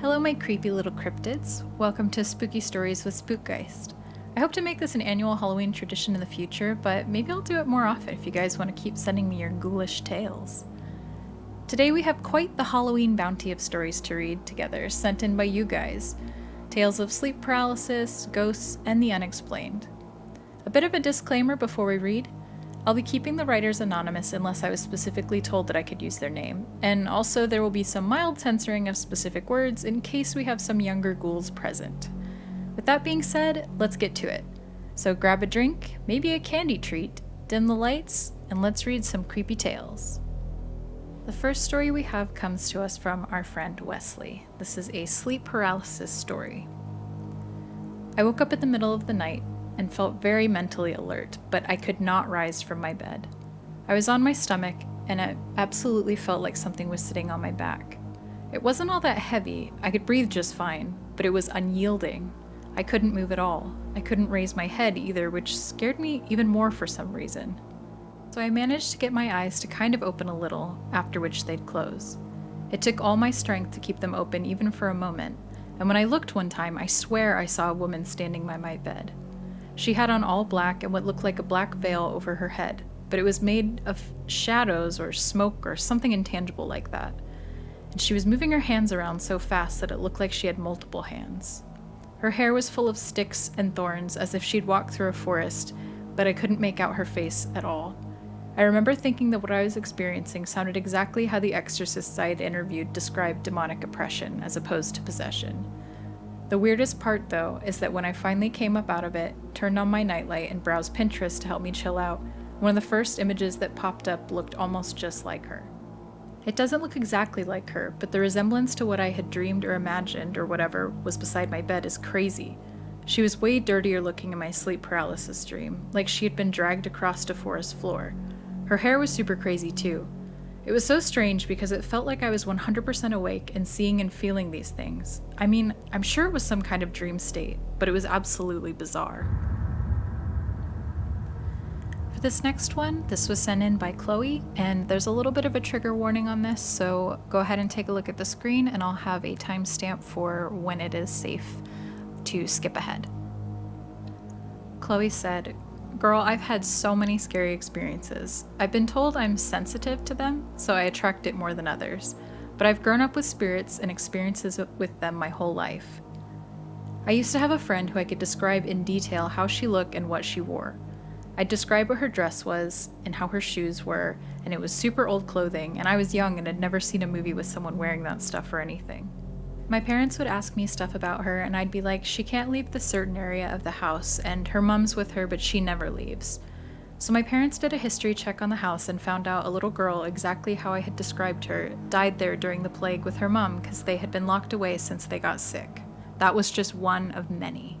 Hello, my creepy little cryptids. Welcome to Spooky Stories with Spookgeist. I hope to make this an annual Halloween tradition in the future, but maybe I'll do it more often if you guys want to keep sending me your ghoulish tales. Today we have quite the Halloween bounty of stories to read together, sent in by you guys. Tales of sleep paralysis, ghosts, and the unexplained. A bit of a disclaimer before we read. I'll be keeping the writers anonymous unless I was specifically told that I could use their name, and also there will be some mild censoring of specific words in case we have some younger ghouls present. With that being said, let's get to it. So grab a drink, maybe a candy treat, dim the lights, and let's read some creepy tales. The first story we have comes to us from our friend Wesley. This is a sleep paralysis story. I woke up in the middle of the night and felt very mentally alert, but I could not rise from my bed. I was on my stomach, and it absolutely felt like something was sitting on my back. It wasn't all that heavy, I could breathe just fine, but it was unyielding. I couldn't move at all. I couldn't raise my head either, which scared me even more for some reason. So I managed to get my eyes to kind of open a little, after which they'd close. It took all my strength to keep them open even for a moment, and when I looked one time, I swear I saw a woman standing by my bed. She had on all black and what looked like a black veil over her head, but it was made of shadows or smoke or something intangible like that. And she was moving her hands around so fast that it looked like she had multiple hands. Her hair was full of sticks and thorns as if she'd walked through a forest, but I couldn't make out her face at all. I remember thinking that what I was experiencing sounded exactly how the exorcists I had interviewed described demonic oppression as opposed to possession. The weirdest part, though, is that when I finally came up out of it, turned on my nightlight, and browsed Pinterest to help me chill out, one of the first images that popped up looked almost just like her. It doesn't look exactly like her, but the resemblance to what I had dreamed or imagined or whatever was beside my bed is crazy. She was way dirtier looking in my sleep paralysis dream, like she had been dragged across a forest floor. Her hair was super crazy too. It was so strange because it felt like I was 100% awake and seeing and feeling these things. I mean, I'm sure it was some kind of dream state, but it was absolutely bizarre. For this next one, this was sent in by Chloe, and there's a little bit of a trigger warning on this, so go ahead and take a look at the screen and I'll have a timestamp for when it is safe to skip ahead. Chloe said, "Girl, I've had so many scary experiences. I've been told I'm sensitive to them, so I attract it more than others. But I've grown up with spirits and experiences with them my whole life. I used to have a friend who I could describe in detail how she looked and what she wore. I'd describe what her dress was and how her shoes were, and it was super old clothing, and I was young and had never seen a movie with someone wearing that stuff or anything. My parents would ask me stuff about her, and I'd be like, she can't leave this certain area of the house, and her mom's with her, but she never leaves. So my parents did a history check on the house and found out a little girl, exactly how I had described her, died there during the plague with her mom because they had been locked away since they got sick. That was just one of many.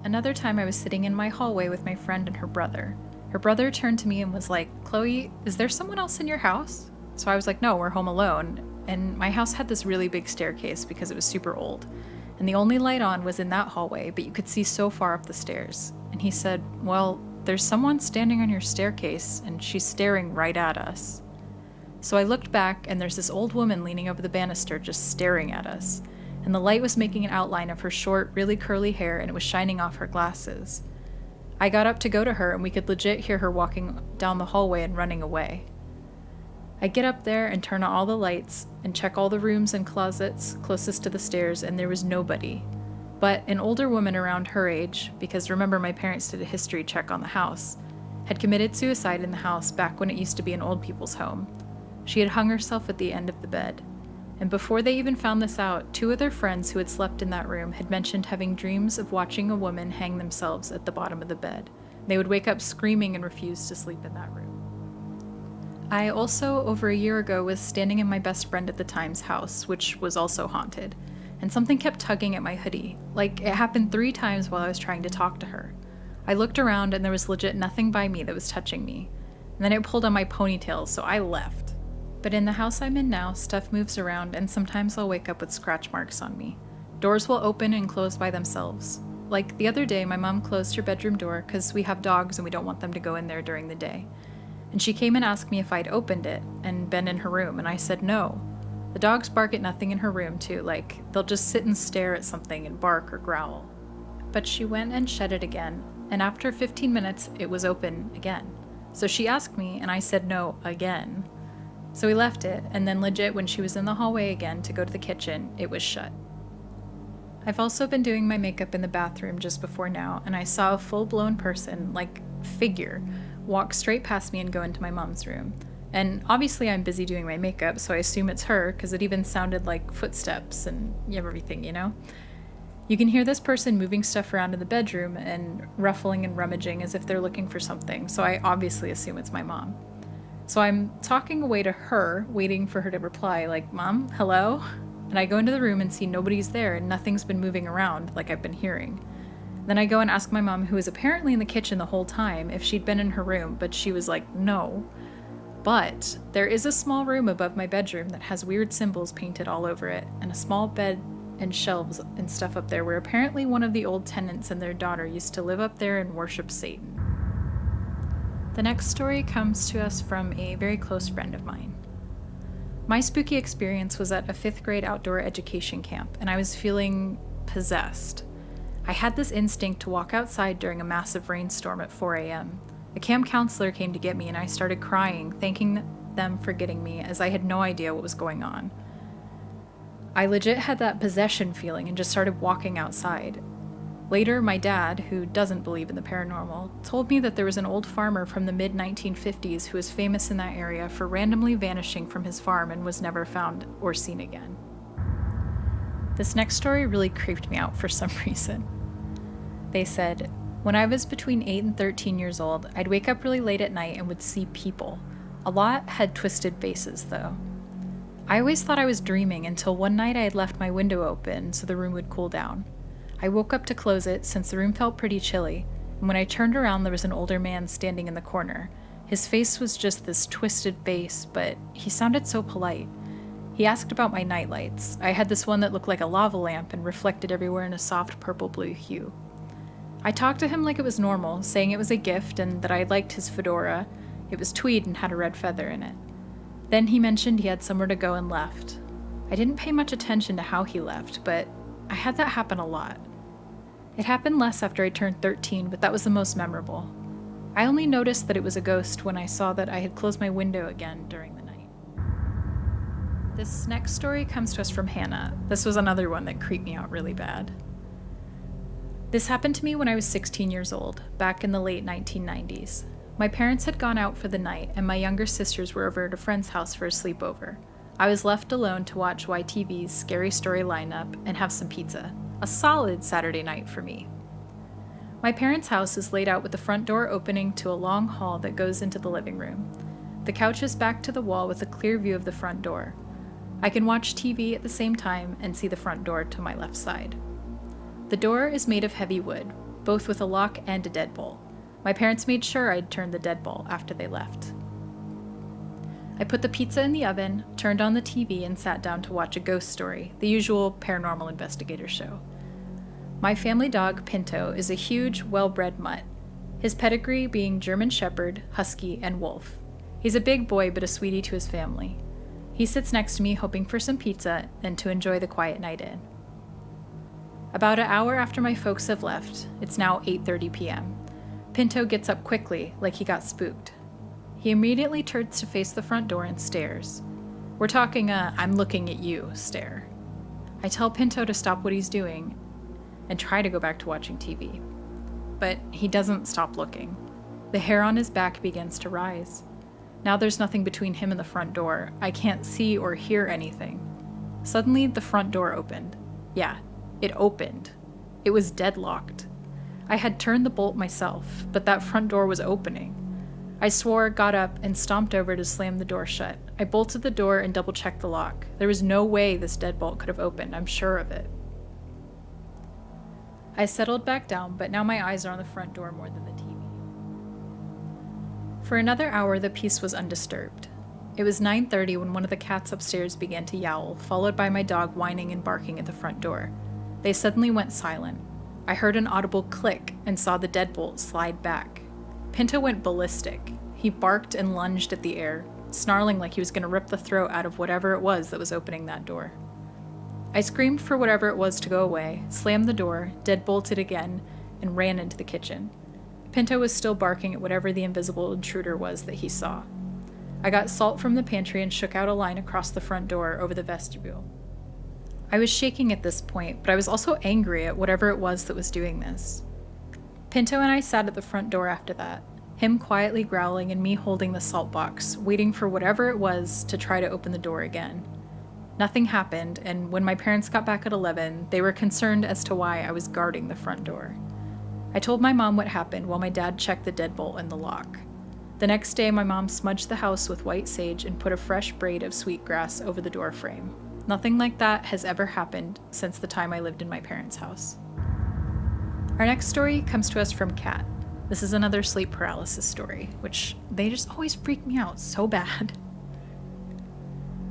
Another time I was sitting in my hallway with my friend and her brother. Her brother turned to me and was like, Chloe, is there someone else in your house? So I was like, no, we're home alone. And my house had this really big staircase because it was super old. And the only light on was in that hallway, but you could see so far up the stairs. And he said, well, there's someone standing on your staircase, and she's staring right at us. So I looked back, and there's this old woman leaning over the banister just staring at us. And the light was making an outline of her short, really curly hair, and it was shining off her glasses. I got up to go to her, and we could legit hear her walking down the hallway and running away. I get up there and turn on all the lights and check all the rooms and closets closest to the stairs, and there was nobody. But an older woman around her age, because remember my parents did a history check on the house, had committed suicide in the house back when it used to be an old people's home. She had hung herself at the end of the bed. And before they even found this out, two of their friends who had slept in that room had mentioned having dreams of watching a woman hang themselves at the bottom of the bed. They would wake up screaming and refuse to sleep in that room. I also, over a year ago, was standing in my best friend at the time's house, which was also haunted, and something kept tugging at my hoodie. Like, it happened 3 times while I was trying to talk to her. I looked around and there was legit nothing by me that was touching me. And then it pulled on my ponytail, so I left. But in the house I'm in now, stuff moves around, and sometimes I'll wake up with scratch marks on me. Doors will open and close by themselves. Like the other day, my mom closed her bedroom door because we have dogs and we don't want them to go in there during the day. And she came and asked me if I'd opened it and been in her room, and I said no. The dogs bark at nothing in her room too, like they'll just sit and stare at something and bark or growl. But she went and shut it again, and after 15 minutes, it was open again. So she asked me, and I said no again. So we left it, and then legit when she was in the hallway again to go to the kitchen, it was shut. I've also been doing my makeup in the bathroom just before now, and I saw a full-blown person, like figure, walk straight past me and go into my mom's room. And obviously I'm busy doing my makeup, so I assume it's her, because it even sounded like footsteps and everything, you know? You can hear this person moving stuff around in the bedroom and ruffling and rummaging as if they're looking for something, so I obviously assume it's my mom. So I'm talking away to her, waiting for her to reply, like, "Mom, hello?" And I go into the room and see nobody's there and nothing's been moving around like I've been hearing. Then I go and ask my mom, who was apparently in the kitchen the whole time, if she'd been in her room, but she was like, no. But there is a small room above my bedroom that has weird symbols painted all over it, and a small bed and shelves and stuff up there where apparently one of the old tenants and their daughter used to live up there and worship Satan. The next story comes to us from a very close friend of mine. My spooky experience was at a 5th grade outdoor education camp, and I was feeling possessed. I had this instinct to walk outside during a massive rainstorm at 4 a.m. The camp counselor came to get me, and I started crying, thanking them for getting me, as I had no idea what was going on. I legit had that possession feeling and just started walking outside. Later, my dad, who doesn't believe in the paranormal, told me that there was an old farmer from the mid-1950s who was famous in that area for randomly vanishing from his farm and was never found or seen again. This next story really creeped me out for some reason. They said, when I was between 8 and 13 years old, I'd wake up really late at night and would see people. A lot had twisted faces, though. I always thought I was dreaming until one night I had left my window open so the room would cool down. I woke up to close it since the room felt pretty chilly, and when I turned around there was an older man standing in the corner. His face was just this twisted face, but he sounded so polite. He asked about my nightlights. I had this one that looked like a lava lamp and reflected everywhere in a soft purple-blue hue. I talked to him like it was normal, saying it was a gift and that I liked his fedora. It was tweed and had a red feather in it. Then he mentioned he had somewhere to go and left. I didn't pay much attention to how he left, but I had that happen a lot. It happened less after I turned 13, but that was the most memorable. I only noticed that it was a ghost when I saw that I had closed my window again during the night. This next story comes to us from Hannah. This was another one that creeped me out really bad. This happened to me when I was 16 years old, back in the late 1990s. My parents had gone out for the night, and my younger sisters were over at a friend's house for a sleepover. I was left alone to watch YTV's Scary Story lineup and have some pizza. A solid Saturday night for me. My parents' house is laid out with the front door opening to a long hall that goes into the living room. The couch is back to the wall with a clear view of the front door. I can watch TV at the same time and see the front door to my left side. The door is made of heavy wood, both with a lock and a deadbolt. My parents made sure I'd turned the deadbolt after they left. I put the pizza in the oven, turned on the TV, and sat down to watch a ghost story, the usual paranormal investigator show. My family dog, Pinto, is a huge, well-bred mutt, his pedigree being German Shepherd, Husky, and Wolf. He's a big boy but a sweetie to his family. He sits next to me hoping for some pizza and to enjoy the quiet night in. About an hour after my folks have left, it's now 8:30 p.m., Pinto gets up quickly, like he got spooked. He immediately turns to face the front door and stares. We're talking a "I'm looking at you" stare. I tell Pinto to stop what he's doing and try to go back to watching TV. But he doesn't stop looking. The hair on his back begins to rise. Now there's nothing between him and the front door. I can't see or hear anything. Suddenly, the front door opened. Yeah, it opened. It was deadlocked. I had turned the bolt myself, but that front door was opening. I swore, got up, and stomped over to slam the door shut. I bolted the door and double-checked the lock. There was no way this deadbolt could have opened, I'm sure of it. I settled back down, but now my eyes are on the front door more than the TV. For another hour, the peace was undisturbed. It was 9:30 when one of the cats upstairs began to yowl, followed by my dog whining and barking at the front door. They suddenly went silent. I heard an audible click and saw the deadbolt slide back. Pinto went ballistic. He barked and lunged at the air. snarling like he was going to rip the throat out of whatever it was that was opening that door. I screamed for whatever it was to go away, slammed the door, deadbolted again, and ran into the kitchen. Pinto was still barking at whatever the invisible intruder was that he saw. I got salt from the pantry and shook out a line across the front door over the vestibule. I was shaking at this point, but I was also angry at whatever it was that was doing this. Pinto and I sat at the front door after that, him quietly growling and me holding the salt box, waiting for whatever it was to try to open the door again. Nothing happened, and when my parents got back at 11, they were concerned as to why I was guarding the front door. I told my mom what happened while my dad checked the deadbolt and the lock. The next day, my mom smudged the house with white sage and put a fresh braid of sweetgrass over the door frame. Nothing like that has ever happened since the time I lived in my parents' house. Our next story comes to us from Kat. This is another sleep paralysis story, which they just always freak me out so bad.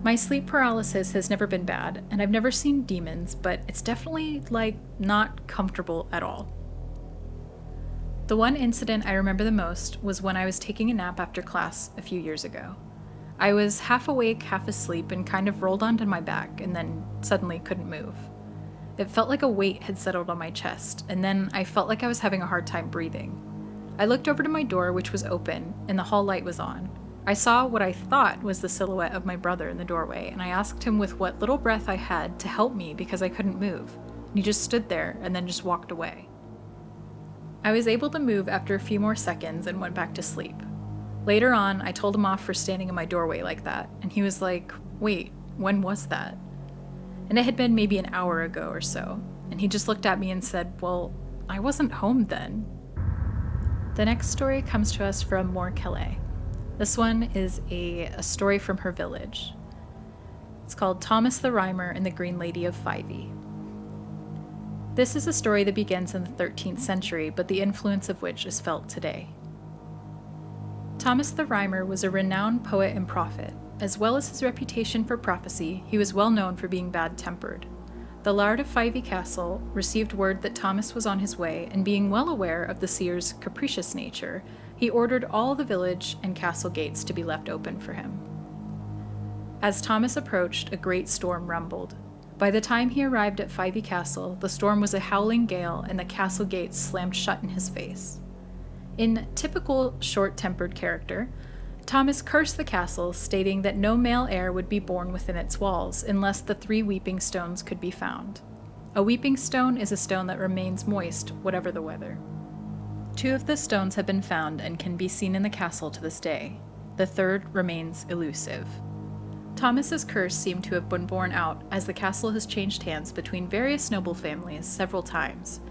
My sleep paralysis has never been bad, and I've never seen demons, but it's definitely, not comfortable at all. The one incident I remember the most was when I was taking a nap after class a few years ago. I was half awake, half asleep, and kind of rolled onto my back, and then suddenly couldn't move. It felt like a weight had settled on my chest, and then I felt like I was having a hard time breathing. I looked over to my door, which was open, and the hall light was on. I saw what I thought was the silhouette of my brother in the doorway, and I asked him with what little breath I had to help me because I couldn't move. And he just stood there and then just walked away. I was able to move after a few more seconds and went back to sleep. Later on, I told him off for standing in my doorway like that, and he was like, "Wait, when was that?" And it had been maybe an hour ago or so, and he just looked at me and said, "Well, I wasn't home then." The next story comes to us from Moore Calais. This one is a story from her village. It's called Thomas the Rhymer and the Green Lady of Fyvie. This is a story that begins in the 13th century, but the influence of which is felt today. Thomas the Rhymer was a renowned poet and prophet. As well as his reputation for prophecy, he was well known for being bad-tempered. The Laird of Fyvie Castle received word that Thomas was on his way, and being well aware of the seer's capricious nature, he ordered all the village and castle gates to be left open for him. As Thomas approached, a great storm rumbled. By the time he arrived at Fyvie Castle, the storm was a howling gale, and the castle gates slammed shut in his face. In typical short-tempered character, Thomas cursed the castle, stating that no male heir would be born within its walls unless the 3 weeping stones could be found. A weeping stone is a stone that remains moist, whatever the weather. 2 of the stones have been found and can be seen in the castle to this day. The 3rd remains elusive. Thomas's curse seemed to have been borne out, as the castle has changed hands between various noble families several times.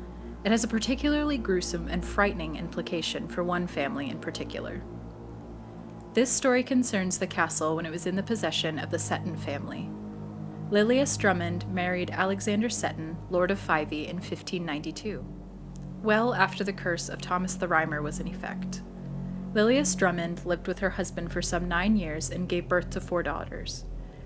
It has a particularly gruesome and frightening implication for one family in particular. This story concerns the castle when it was in the possession of the Seton family. Lilias Drummond married Alexander Seton, Lord of Fyvie, in 1592, well after the curse of Thomas the Rhymer was in effect. Lilias Drummond lived with her husband for some 9 years and gave birth to 4 daughters.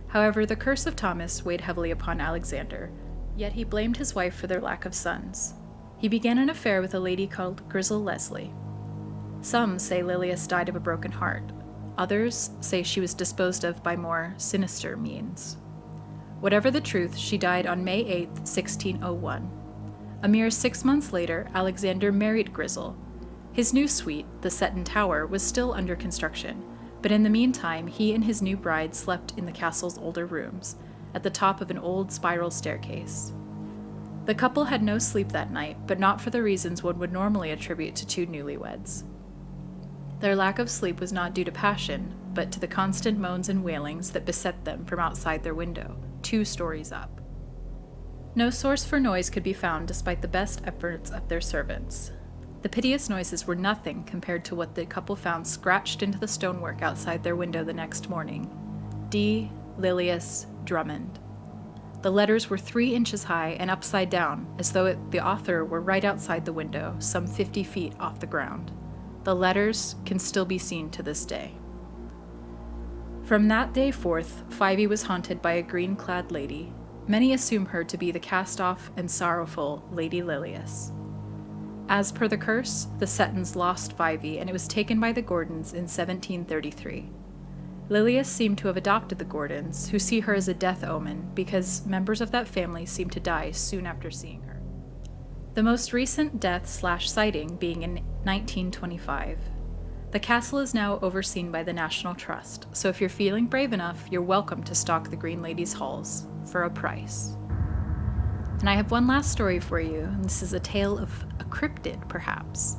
However, the curse of Thomas weighed heavily upon Alexander, yet he blamed his wife for their lack of sons. He began an affair with a lady called Grizzle Leslie. Some say Lilias died of a broken heart. Others say she was disposed of by more sinister means. Whatever the truth, she died on May 8, 1601. A mere 6 months later, Alexander married Grizzle. His new suite, the Seton Tower, was still under construction, but in the meantime, he and his new bride slept in the castle's older rooms, at the top of an old spiral staircase. The couple had no sleep that night, but not for the reasons one would normally attribute to 2 newlyweds. Their lack of sleep was not due to passion, but to the constant moans and wailings that beset them from outside their window, 2 stories up. No source for noise could be found despite the best efforts of their servants. The piteous noises were nothing compared to what the couple found scratched into the stonework outside their window the next morning. D. Lilias Drummond. The letters were 3 inches high and upside down, as though the author were right outside the window, some 50 feet off the ground. The letters can still be seen to this day. From that day forth, Fyvie was haunted by a green-clad lady. Many assume her to be the cast-off and sorrowful Lady Lilias. As per the curse, the Setons lost Fyvie, and it was taken by the Gordons in 1733. Lilius seemed to have adopted the Gordons, who see her as a death omen because members of that family seem to die soon after seeing her. The most recent death/sighting being in 1925. The castle is now overseen by the National Trust, so if you're feeling brave enough, you're welcome to stalk the Green Lady's halls for a price. And I have one last story for you, and this is a tale of a cryptid, perhaps.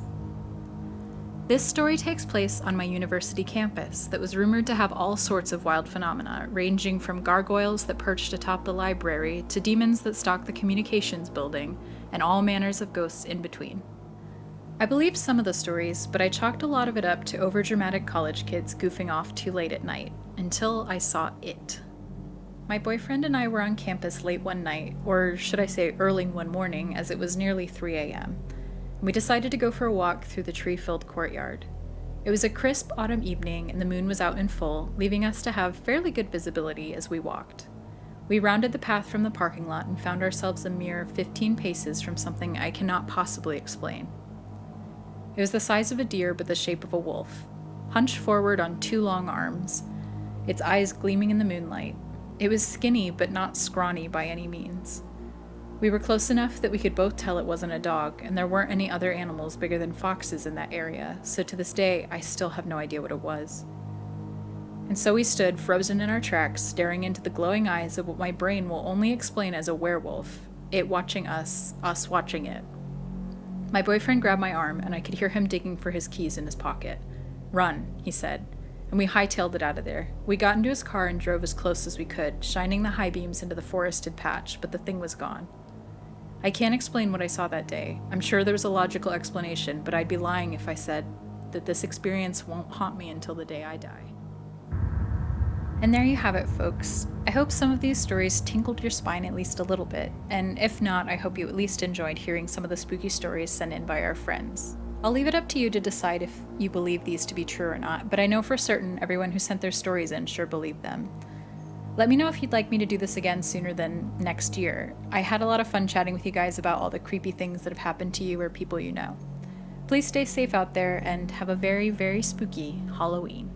This story takes place on my university campus that was rumored to have all sorts of wild phenomena, ranging from gargoyles that perched atop the library to demons that stalked the communications building, and all manners of ghosts in between. I believed some of the stories, but I chalked a lot of it up to overdramatic college kids goofing off too late at night, until I saw it. My boyfriend and I were on campus late one night, or should I say early one morning, as it was nearly 3 a.m. We decided to go for a walk through the tree-filled courtyard. It was a crisp autumn evening and the moon was out in full, leaving us to have fairly good visibility as we walked. We rounded the path from the parking lot and found ourselves a mere 15 paces from something I cannot possibly explain. It was the size of a deer but the shape of a wolf, hunched forward on 2 long arms, its eyes gleaming in the moonlight. It was skinny but not scrawny by any means. We were close enough that we could both tell it wasn't a dog, and there weren't any other animals bigger than foxes in that area, so to this day, I still have no idea what it was. And so we stood, frozen in our tracks, staring into the glowing eyes of what my brain will only explain as a werewolf, it watching us watching it. My boyfriend grabbed my arm, and I could hear him digging for his keys in his pocket. "Run," he said, and we hightailed it out of there. We got into his car and drove as close as we could, shining the high beams into the forested patch, but the thing was gone. I can't explain what I saw that day. I'm sure there was a logical explanation, but I'd be lying if I said that this experience won't haunt me until the day I die. And there you have it, folks. I hope some of these stories tinkled your spine at least a little bit, and if not, I hope you at least enjoyed hearing some of the spooky stories sent in by our friends. I'll leave it up to you to decide if you believe these to be true or not, but I know for certain everyone who sent their stories in sure believed them. Let me know if you'd like me to do this again sooner than next year. I had a lot of fun chatting with you guys about all the creepy things that have happened to you or people you know. Please stay safe out there and have a very, very spooky Halloween.